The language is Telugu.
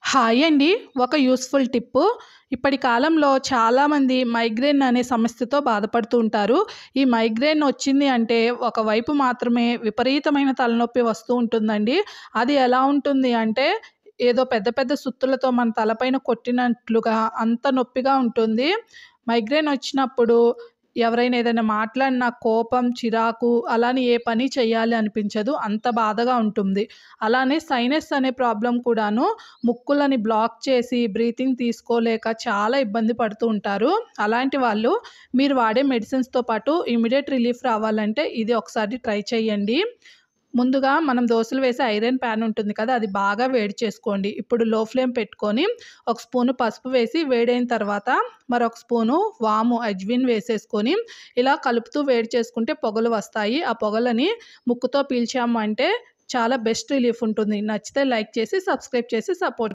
హాయ్ అండి. ఒక యూస్‌ఫుల్ టిప్పు. ఇప్పటి కాలంలో చాలామంది మైగ్రేన్ అనే సమస్యతో బాధపడుతూ ఉంటారు. ఈ మైగ్రేన్ వచ్చింది అంటే ఒకవైపు మాత్రమే విపరీతమైన తలనొప్పి వస్తూ ఉంటుందండి. అది ఎలా ఉంటుంది అంటే ఏదో పెద్ద పెద్ద సుత్తులతో మన తలపైన కొట్టినట్లుగా అంత నొప్పిగా ఉంటుంది. మైగ్రేన్ వచ్చినప్పుడు ఎవరైనా ఏదైనా మాట్లాడినా కోపం, చిరాకు అలానే ఏ పని చేయాలి అనిపించదు. అంత బాధగా ఉంటుంది. అలానే సైనస్ అనే ప్రాబ్లమ్ కూడాను ముక్కులని బ్లాక్ చేసి బ్రీతింగ్ తీసుకోలేక చాలా ఇబ్బంది పడుతూ ఉంటారు. అలాంటి వాళ్ళు మీరు వాడే మెడిసిన్స్‌తో పాటు ఇమ్మీడియేట్ రిలీఫ్ రావాలంటే ఇది ఒకసారి ట్రై చేయండి. ముందుగా మనం దోసలు వేసే ఐరన్ ప్యాన్ ఉంటుంది కదా! అది బాగా వేడి చేసుకోండి. ఇప్పుడు లో ఫ్లేమ్ పెట్టుకొని ఒక స్పూను పసుపు వేసి వేడైన తర్వాత మరొక స్పూను వాము అజ్విన్ వేసేసుకొని ఇలా కలుపుతూ వేడి చేసుకుంటే పొగలు వస్తాయి. ఆ పొగలని ముక్కుతో పీల్చాము అంటే చాలా బెస్ట్ రిలీఫ్ ఉంటుంది. నచ్చితే లైక్ చేసి, సబ్స్క్రైబ్ చేసి సపోర్ట్